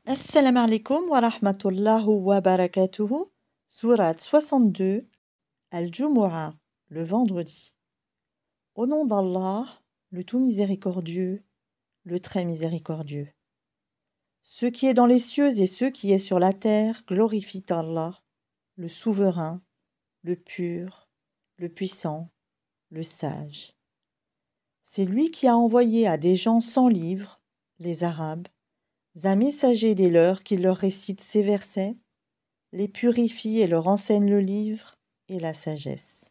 Assalamu alaikum wa rahmatullahi wa barakatuhu. Sourate 62, Al-Jumu'ah, le vendredi. Au nom d'Allah, le tout miséricordieux, le très miséricordieux. Ce qui est dans les cieux et ce qui est sur la terre glorifient Allah, le souverain, le pur, le puissant, le sage. C'est lui qui a envoyé à des gens sans livre, les Arabes, un messager des leurs qui leur récite ces versets, les purifie et leur enseigne le livre et la sagesse,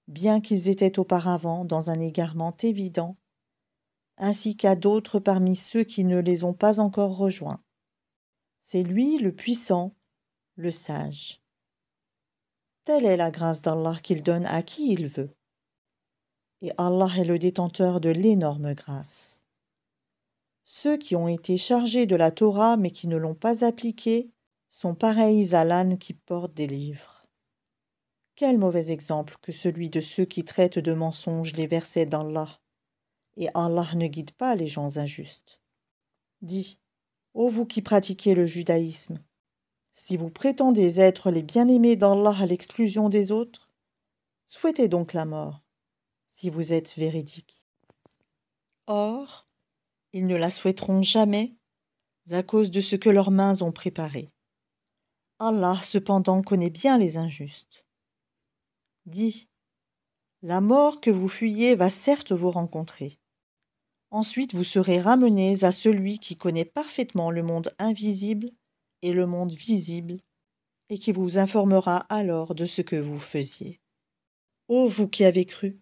bien qu'ils étaient auparavant dans un égarement évident, ainsi qu'à d'autres parmi ceux qui ne les ont pas encore rejoints. C'est lui le puissant, le sage. Telle est la grâce d'Allah qu'il donne à qui il veut. Et Allah est le détenteur de l'énorme grâce. Ceux qui ont été chargés de la Torah mais qui ne l'ont pas appliquée sont pareils à l'âne qui porte des livres. Quel mauvais exemple que celui de ceux qui traitent de mensonges les versets d'Allah. Et Allah ne guide pas les gens injustes. Dis, ô vous qui pratiquez le judaïsme, si vous prétendez être les bien-aimés d'Allah à l'exclusion des autres, souhaitez donc la mort, si vous êtes véridiques. Or, ils ne la souhaiteront jamais, à cause de ce que leurs mains ont préparé. Allah cependant connaît bien les injustes. Dis, la mort que vous fuyez va certes vous rencontrer. Ensuite vous serez ramenés à celui qui connaît parfaitement le monde invisible et le monde visible, et qui vous informera alors de ce que vous faisiez. Ô vous qui avez cru,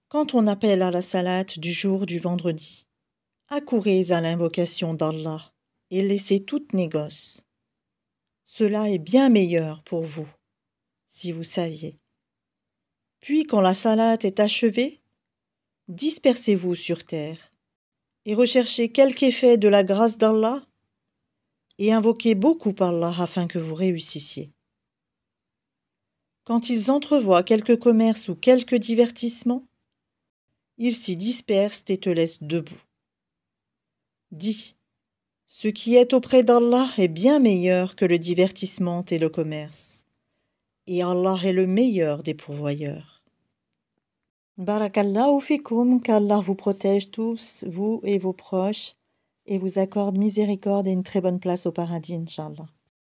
quand on appelle à la salate du jour du vendredi, accourez à l'invocation d'Allah et laissez toute négoce. Cela est bien meilleur pour vous, si vous saviez. Puis quand la salate est achevée, dispersez-vous sur terre et recherchez quelque effet de la grâce d'Allah et invoquez beaucoup Allah afin que vous réussissiez. Quand ils entrevoient quelque commerce ou quelque divertissement, ils s'y dispersent et te laissent debout. Dis, ce qui est auprès d'Allah est bien meilleur que le divertissement et le commerce, et Allah est le meilleur des pourvoyeurs. Barakallahu fikum, qu'Allah vous protège tous, vous et vos proches, et vous accorde miséricorde et une très bonne place au paradis, Inch'Allah.